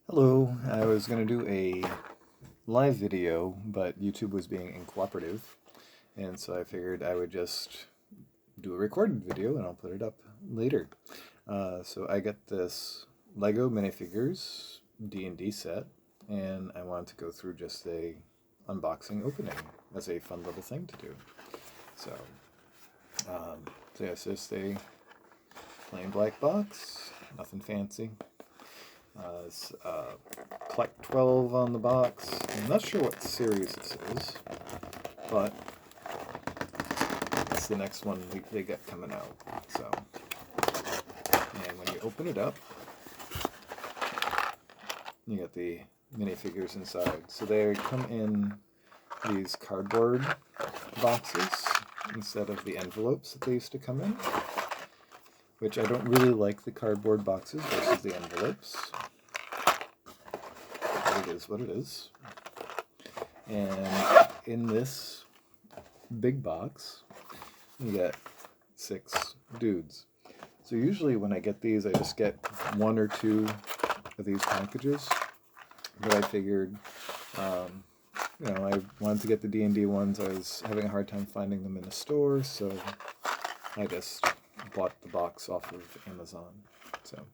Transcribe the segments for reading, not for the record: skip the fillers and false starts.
Hello, I was going to do a live video, but YouTube was being uncooperative, and so I figured I would just do a recorded video and I'll put it up later. So I got this Lego Minifigures D&D set, and I wanted to go through just a unboxing opening as a fun little thing to do. So, so yeah, it's just a plain black box, nothing fancy. It's Collect 12 on the box. I'm not sure what series this is, but it's the next one they got coming out. So, and when you open it up, you get the minifigures inside. So they come in these cardboard boxes instead of the envelopes that they used to come in, which I don't really like the cardboard boxes versus the envelopes. It is what it is. And in this big box, you get 6 dudes. So usually when I get these, I just get 1 or 2 of these packages. But I figured, I wanted to get the D&D ones. I was having a hard time finding them in the store, so I just bought the box off of Amazon. So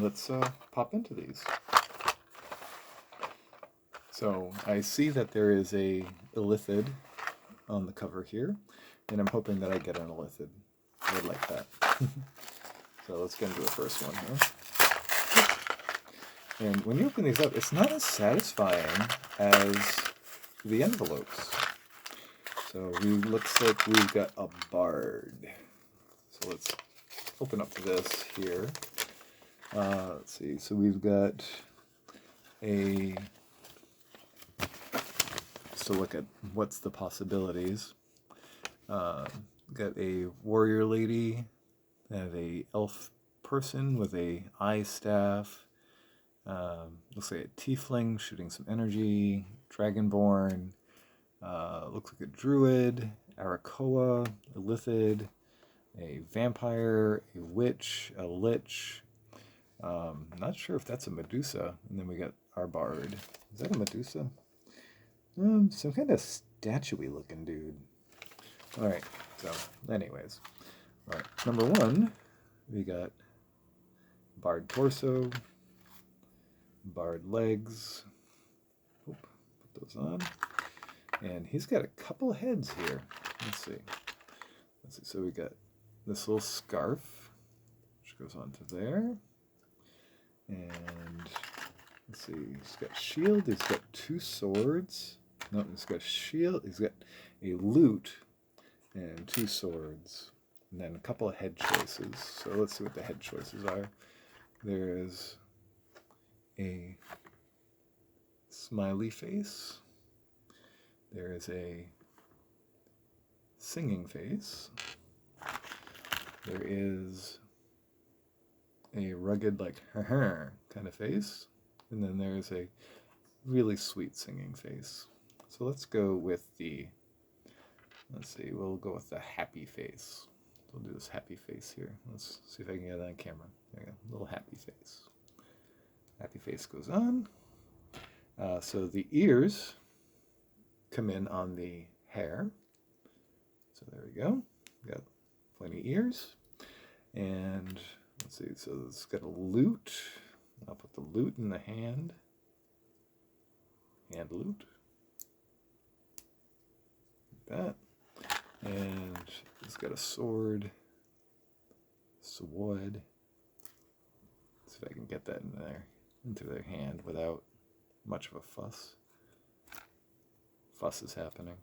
let's pop into these. So I see that there is a illithid on the cover here, and I'm hoping that I get an illithid. I would like that. So let's get into the first one here. And when you open these up, it's not as satisfying as the envelopes. So it looks like we've got a bard. So let's open up this here. Let's see, so we've got to look at what's the possibilities. Got a warrior lady, have a elf person with a eye staff, looks like a tiefling shooting some energy, dragonborn, looks like a druid, Arakoa, a lithid, a vampire, a witch, a lich. Not sure if that's a Medusa. And then we got our bard. Is that a Medusa? Some kind of statue-y looking dude. Alright, so anyways. Alright, number 1, we got bard torso, bard legs. Put those on. And he's got a couple heads here. Let's see. So we got this little scarf, which goes onto there. And let's see, he's got shield, he's got 2 swords. No, he's got shield, he's got a lute and 2 swords. And then a couple of head choices. So let's see what the head choices are. There's a smiley face. There is a singing face. There is a rugged, like, kind of face. And then there's a really sweet singing face. So let's go with we'll go with the happy face. We'll do this happy face here. Let's see if I can get it on camera. There you go, little happy face. Happy face goes on. So the ears come in on the hair. So there we go. Got plenty of ears. And let's see, so it's got a lute. I'll put the lute in the hand. Hand lute. Like that. And it's got a sword. Sword. See if I can get that in there, into their hand without much of a fuss. Fuss is happening.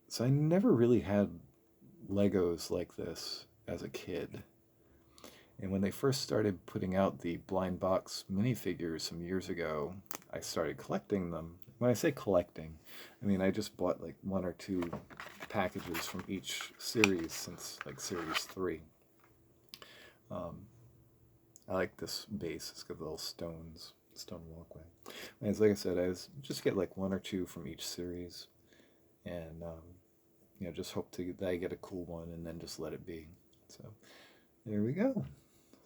So I never really had Legos like this as a kid. And when they first started putting out the blind box minifigures some years ago, I started collecting them. When I say collecting, I mean I just bought like 1 or 2 packages from each series since like series 3. I like this base. It's got little stone walkway. And like I said, I just get like 1 or 2 from each series, and just hope that I get a cool one and then just let it be. So there we go.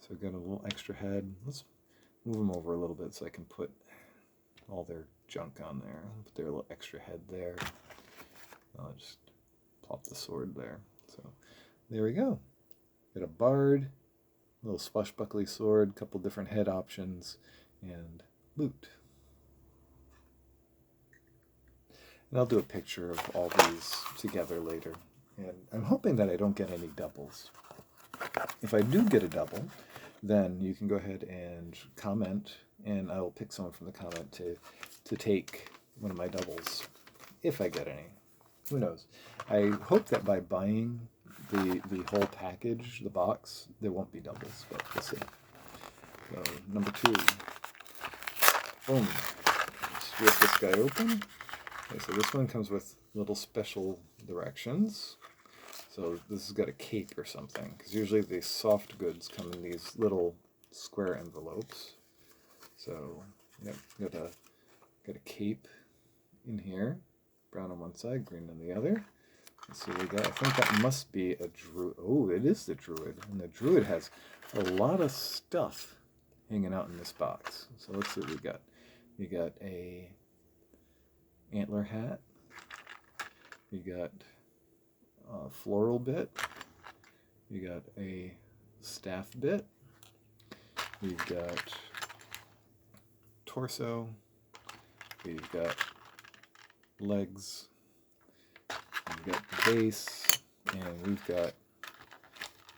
So we've got a little extra head. Let's move them over a little bit so I can put all their junk on there. Put their little extra head there. I'll just plop the sword there. So there we go. Got a bard, a little swashbuckly sword, couple different head options, and loot. And I'll do a picture of all these together later. And I'm hoping that I don't get any doubles. If I do get a double, then you can go ahead and comment, and I will pick someone from the comment to take one of my doubles, if I get any. Who knows? I hope that by buying the whole package, the box, there won't be doubles, but we'll see. So, number 2. Boom. Let's rip this guy open. Okay, so this one comes with little special directions. So this has got a cape or something, because usually the soft goods come in these little square envelopes. So, yep, got a cape in here, brown on one side, green on the other. Let's see what we got. I think that must be a druid. Oh, it is the druid, and the druid has a lot of stuff hanging out in this box. So let's see what we got. We got a antler hat. We got a floral bit. We got a staff bit. We've got torso. We've got legs. We've got the base. And we've got,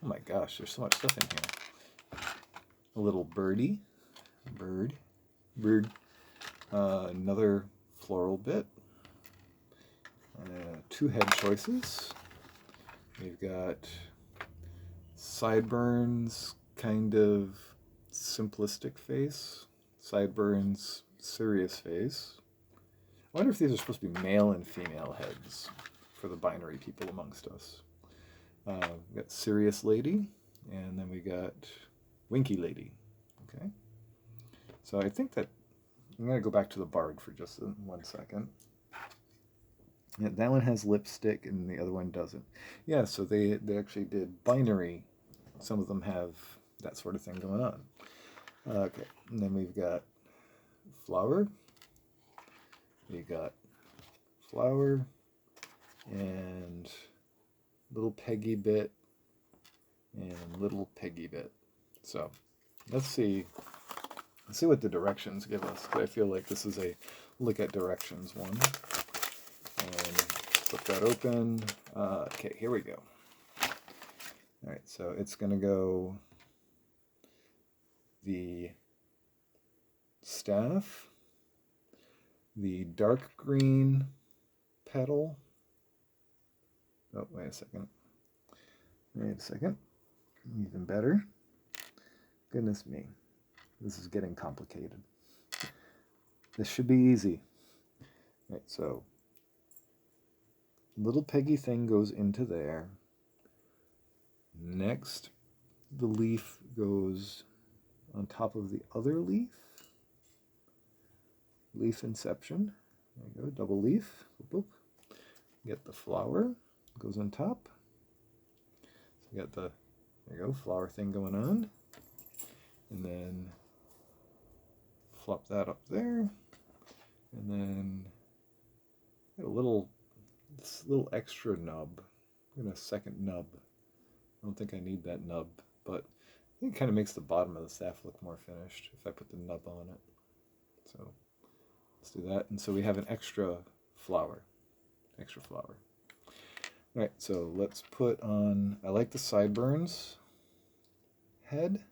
oh my gosh, there's so much stuff in here. A little birdie. Bird. Another floral bit. 2 head choices. We've got sideburns, kind of simplistic face. Sideburns, serious face. I wonder if these are supposed to be male and female heads for the binary people amongst us. We got serious lady, and then we got winky lady. Okay. So I think that I'm going to go back to the bard for just 1 second. Yeah, that one has lipstick and the other one doesn't. Yeah, so they actually did binary. Some of them have that sort of thing going on. Okay, and then we've got flower. We got flower and little Peggy bit and little Peggy bit. So let's see what the directions give us. I feel like this is a look at directions one. And flip that open. Okay, here we go. All right, so it's going to go the staff, the dark green petal. Oh, wait a second. Even better. Goodness me. This is getting complicated. This should be easy. All right, so little Peggy thing goes into there. Next, the leaf goes on top of the other leaf. Leaf inception. There you go, double leaf. Boop, boop. Get the flower, goes on top. So you got the, there you go, flower thing going on. And then flop that up there. And then get a little, this little extra nub. Get a second nub. I don't think I need that nub, but I think it kind of makes the bottom of the staff look more finished if I put the nub on it. So let's do that. And so we have an extra flower. All right, so let's put on, I like the sideburns head.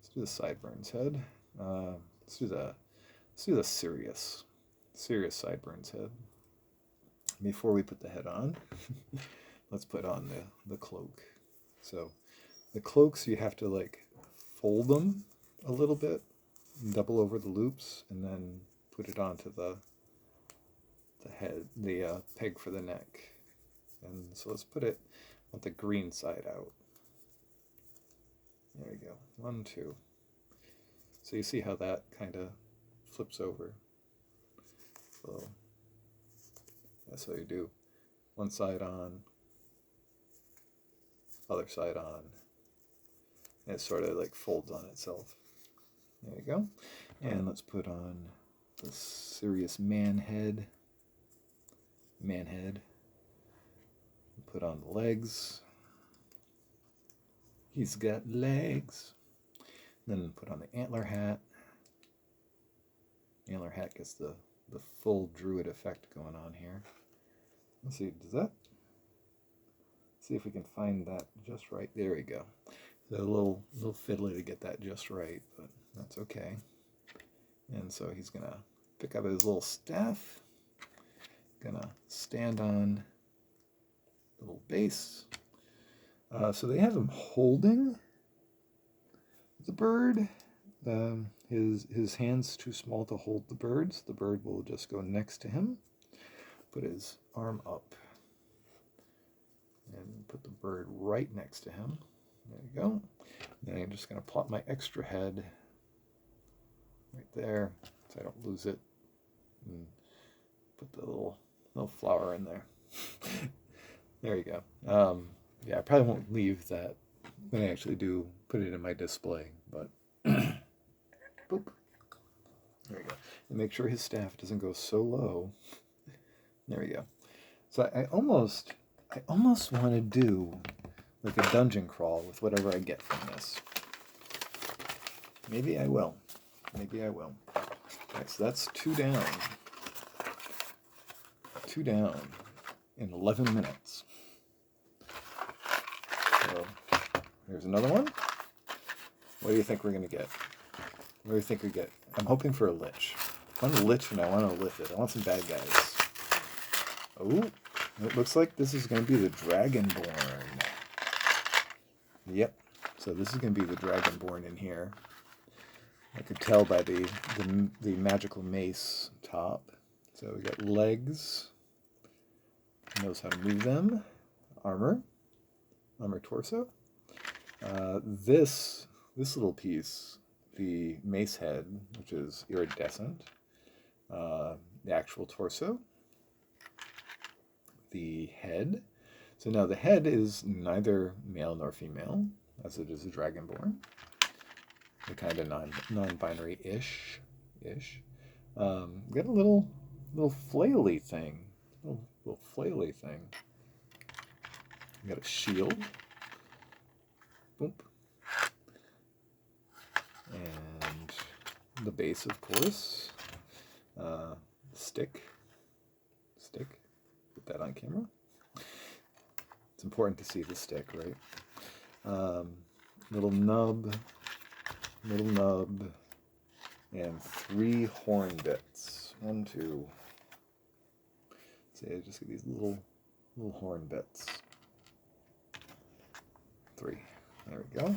Let's do the sideburns head. Let's do the serious sideburns head. Before we put the head on, let's put on the cloak. So the cloaks, you have to like fold them a little bit, double over the loops, and then put it onto the head, the peg for the neck. And so let's put it on the green side out. There we go. 1, 2. So you see how that kind of flips over. So that's what you do. One side on, other side on, And it sort of like folds on itself. There you go. And let's put on the serious man head. Put on the legs. He's got legs. Then put on the antler hat. Antler hat gets the full druid effect going on here. Let's see, does that? See if we can find that just right. There we go. So a little fiddly to get that just right, but that's okay. And so he's gonna pick up his little staff, gonna stand on the little base. So they have him holding the bird. His hand's too small to hold the bird, so the bird will just go next to him. Put his arm up and put the bird right next to him. There you go. Then I'm just going to plop my extra head right there so I don't lose it. And put the little flower in there. There you go. Yeah, I probably won't leave that when I actually do put it in my display, but boop. There we go. And make sure his staff doesn't go so low. There we go. So I almost want to do like a dungeon crawl with whatever I get from this. Maybe I will. Maybe I will. Okay, so that's 2 down. 2 down in 11 minutes. So here's another one. What do you think we're going to get? What do you think we get? I'm hoping for a lich. I want a lich and I want to lift it. I want some bad guys. Oh, it looks like this is going to be the Dragonborn. Yep. So this is going to be the Dragonborn in here. I could tell by the magical mace top. So we got legs. Knows how to move them. Armor torso. This little piece, the mace head, which is iridescent. The actual torso. The head. So now the head is neither male nor female, as it is a Dragonborn. The kind of non-binary-ish. Got a little flaily thing. Little flaily thing. Got a shield. Boop. And the base, of course. Stick. Put that on camera. It's important to see the stick, right? Little nub, and 3 horn bits. 1, 2. See, I just get these little horn bits. 3. There we go.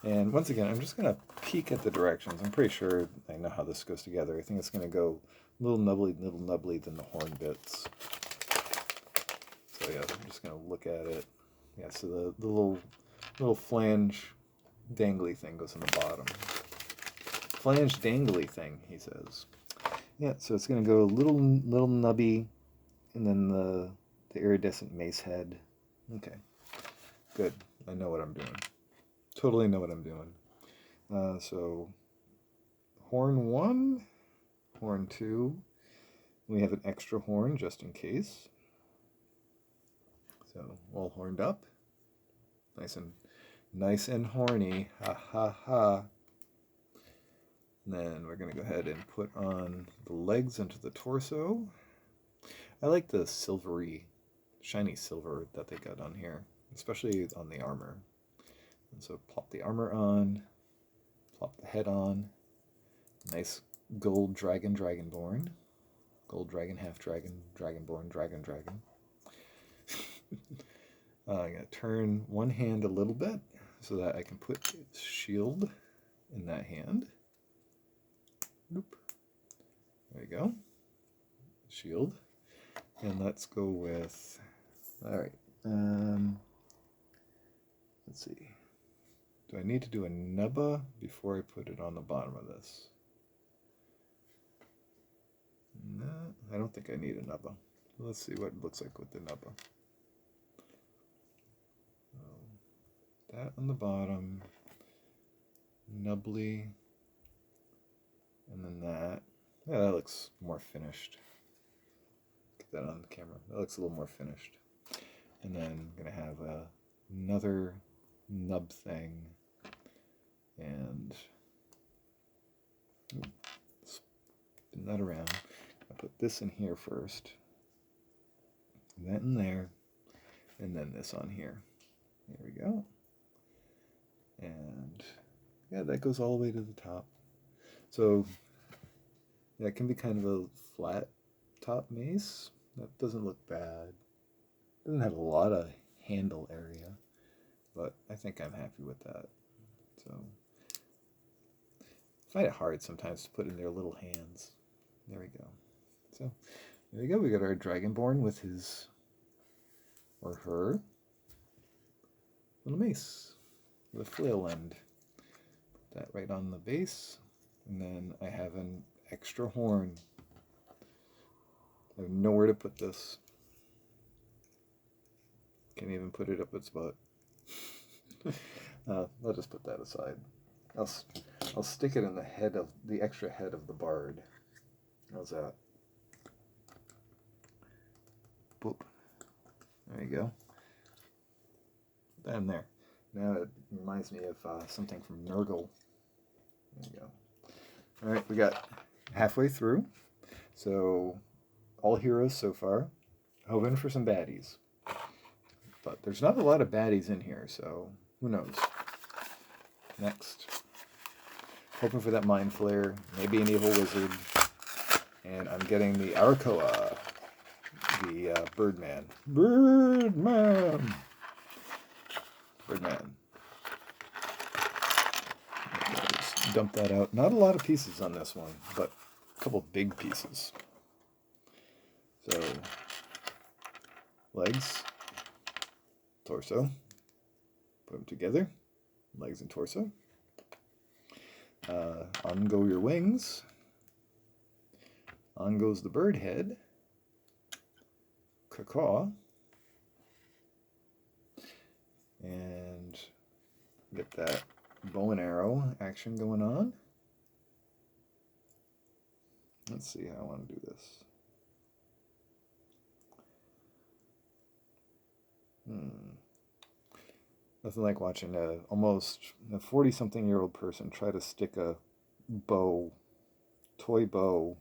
And once again, I'm just going to peek at the directions. I'm pretty sure I know how this goes together. I think it's going to go a little nubbly than the horn bits. So yeah, I'm just going to look at it. Yeah, so the little flange dangly thing goes in the bottom. Flange dangly thing, he says. Yeah, so it's going to go a little nubby, and then the iridescent mace head. Okay, good. I know what I'm doing. Totally know what I'm doing. So horn 1, horn 2. We have an extra horn just in case. So all horned up, nice and horny. Ha ha ha. And then we're going to go ahead and put on the legs into the torso. I like the silvery, shiny silver that they got on here, especially on the armor. And so plop the armor on, plop the head on. Nice gold dragonborn. Gold dragon, half dragon, dragonborn, dragon. I'm going to turn one hand a little bit so that I can put its shield in that hand. Nope. There you go. Shield. And let's go with, all right, let's see. Do I need to do a nubba before I put it on the bottom of this? No, I don't think I need a nubba. Let's see what it looks like with the nubba. That on the bottom, nubbly. And then that. Yeah, that looks more finished. Get that on the camera. That looks a little more finished. And then I'm going to have another nub thing. And spin that around. I'll put this in here first. That in there. And then this on here. There we go. And yeah, that goes all the way to the top. So yeah, it can be kind of a flat top mace. That doesn't look bad. Doesn't have a lot of handle area, but I think I'm happy with that. So I find it hard sometimes to put in their little hands. There we go. So there we go. We got our Dragonborn with his or her little mace with a flail end. Put that right on the base, and then I have an extra horn. I have nowhere to put this. Can't even put it up its butt. I'll just put that aside. I'll stick it in the head of the extra head of the bard. How's that? Boop. There you go. Put that in there. Now it reminds me of something from Nurgle. There you go. All right, we got halfway through. So all heroes so far. Hoping for some baddies. But there's not a lot of baddies in here, so who knows. Next. Hoping for that Mind Flare. Maybe an evil wizard. And I'm getting the Arakoa. The Birdman. Birdman! Birdman. Just dump that out. Not a lot of pieces on this one, but a couple big pieces. So, legs, torso, put them together, legs and torso. On go your wings. On goes the bird head. Caw. And get that bow and arrow action going on. Let's see how I want to do this. Nothing like watching almost a 40-something-year-old person try to stick a bow, toy bow,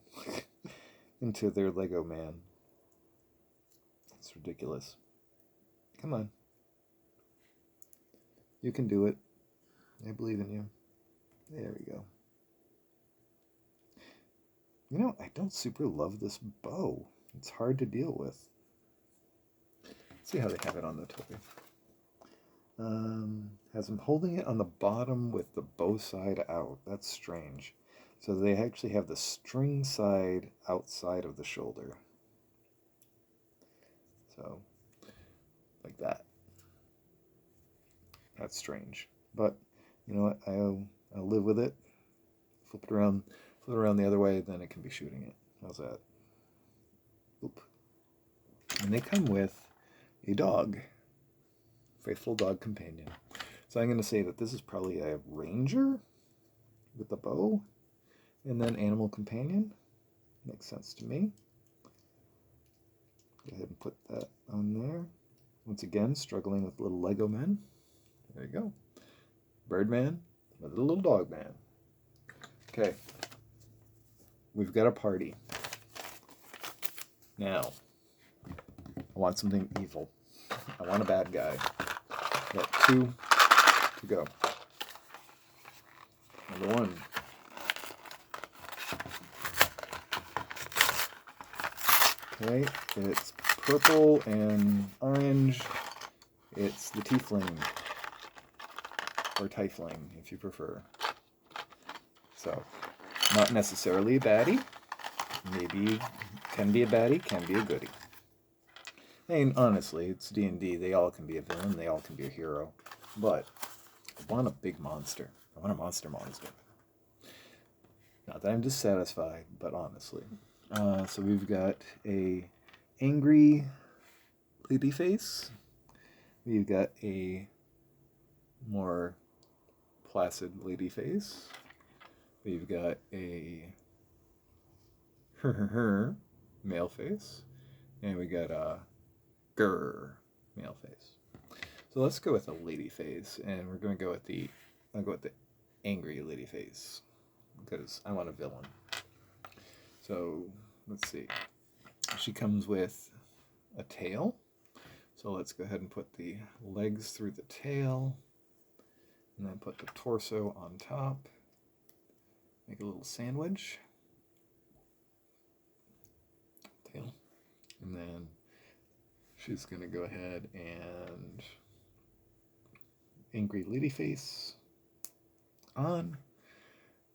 into their Lego man. It's ridiculous. Come on. You can do it. I believe in you. There we go. You know, I don't super love this bow. It's hard to deal with. Let's see how they have it on the toy. Has them holding it on the bottom with the bow side out. That's strange. So they actually have the string side outside of the shoulder. So, like that. That's strange. But, you know what? I'll live with it. Flip it around the other way, then it can be shooting it. How's that? Oop. And they come with a dog. Faithful dog companion. So I'm going to say that this is probably a ranger with a bow, and then animal companion. Makes sense to me. Go ahead and put that on there. Once again, struggling with little Lego men. There you go. Birdman with a little dog man. Okay. We've got a party. Now, I want something evil. I want a bad guy. Got 2 to go. Number 1. Okay, it's purple and orange. It's the Tiefling. Or Tiefling, if you prefer. So, not necessarily a baddie. Maybe can be a baddie, can be a goodie. I mean, honestly, it's D&D. They all can be a villain. They all can be a hero. But I want a big monster. I want a monster. Not that I'm dissatisfied, but honestly. So we've got a angry lady face. We've got a more placid lady face. We've got a male face. And we got a male face. So let's go with a lady face, and we're going to go with I'll go with the angry lady face, because I want a villain. So let's see. She comes with a tail. So let's go ahead and put the legs through the tail, and then put the torso on top. Make a little sandwich. Tail. And then she's going to go ahead and angry lady face on.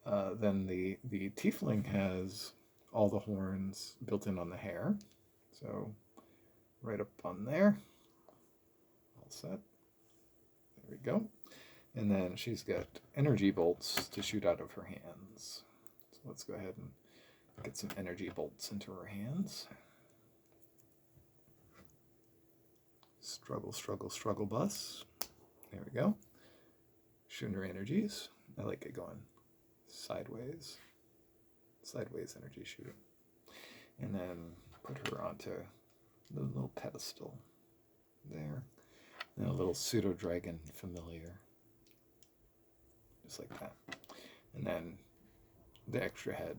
Then the tiefling has all the horns built in on the hair. So right up on there. All set. There we go. And then she's got energy bolts to shoot out of her hands. So let's go ahead and get some energy bolts into her hands. Struggle, struggle, struggle bus. There we go. Shooting her energies. I like it going sideways. Sideways energy shooting. And then put her onto the little pedestal there. And a little pseudo-dragon familiar. Just like that. And then the extra head.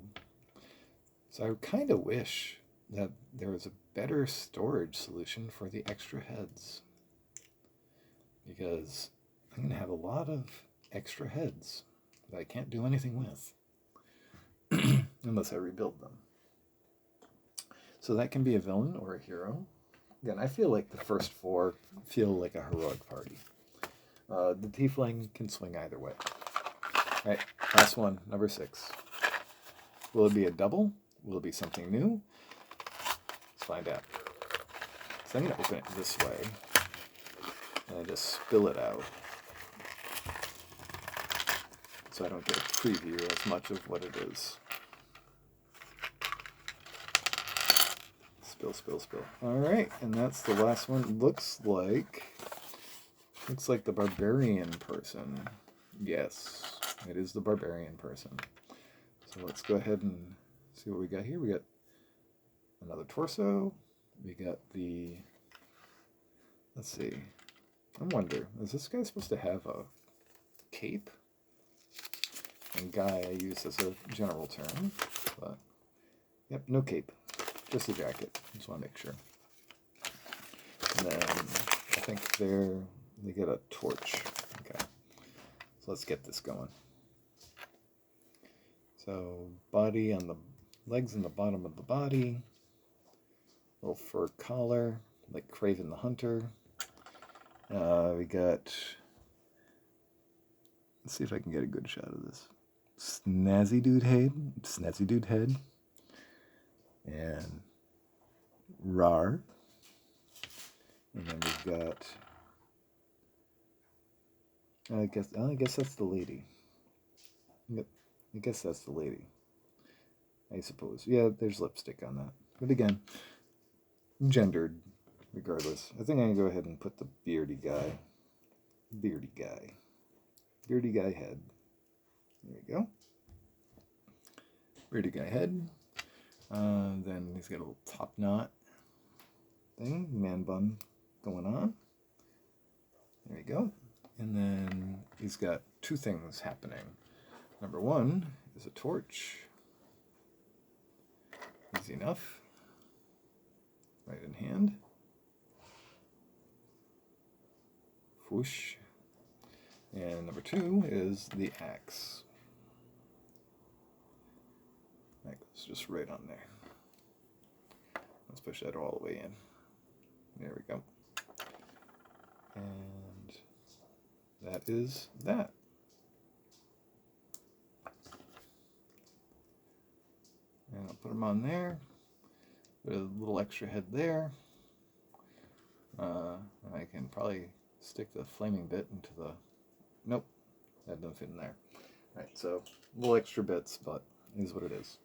So I kind of wish that there was a better storage solution for the extra heads, because I'm going to have a lot of extra heads that I can't do anything with unless I rebuild them. So that can be a villain or a hero. Again, I feel like the first four feel like a heroic party. The tiefling can swing either way. All right, last one, number 6. Will it be a double? Will it be something new? Let's find out. So I'm going to open it this way, and I just spill it out, so I don't get a preview as much of what it is. Spill, spill, spill. All right, and that's the last one. Looks like the barbarian person. Yes, it is the barbarian person. So let's go ahead and see what we got here. We got another torso. We got the, let's see. I wonder, is this guy supposed to have a cape? And guy I use as a general term, but yep, no cape, just a jacket. Just want to make sure. And then I think they get a torch. Okay, so let's get this going. So body on the legs and the bottom of the body. Little fur collar, like Craven the Hunter. We got, let's see if I can get a good shot of this. Snazzy dude head, and rar. And then we've got, I guess that's the lady. Yep, I guess that's the lady. I suppose. Yeah, there's lipstick on that. But again, gendered regardless. I think I'm going to go ahead and put the beardy guy. Beardy guy head. There we go. Beardy guy head. Then he's got a little top knot thing. Man bun going on. There we go. And then he's got 2 things happening. Number 1 is a torch. Easy enough. Right in hand. Whoosh. And number 2 is the axe. That goes just right on there. Let's push that all the way in. There we go. And that is that. And I'll put them on there. Put a little extra head there. I can probably stick the flaming bit into the... Nope, that doesn't fit in there. Alright, so little extra bits, but it is what it is.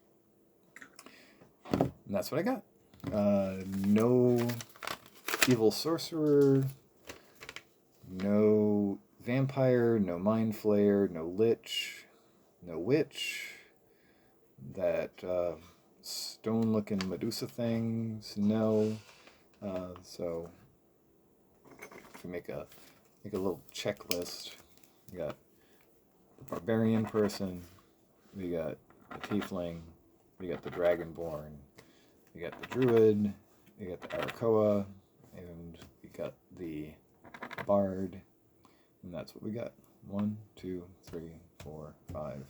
And that's what I got. No evil sorcerer. No vampire, no mind flayer, no lich, no witch. That stone-looking Medusa things, no. So if we make a little checklist, we got the barbarian person, we got the tiefling, we got the dragonborn, we got the druid, we got the Arakoa, and we got the bard, and that's what we got. 1, 2, 3, 4, 5.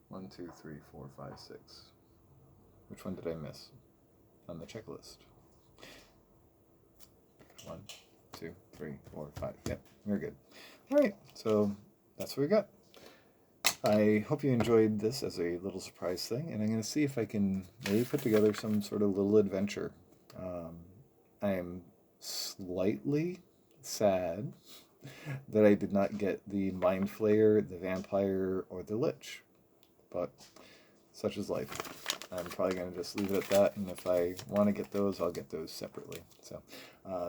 1, 2, 3, 4, 5, 6. Which one did I miss on the checklist? 1, 2, 3, 4, 5. Yep, we're good. All right, so that's what we got. I hope you enjoyed this as a little surprise thing, and I'm going to see if I can maybe put together some sort of little adventure. I am slightly sad that I did not get the Mind Flayer, the Vampire, or the Lich, but such is life. I'm probably going to just leave it at that, and if I want to get those, I'll get those separately. So,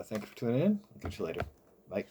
thank you for tuning in. I'll catch you later. Bye.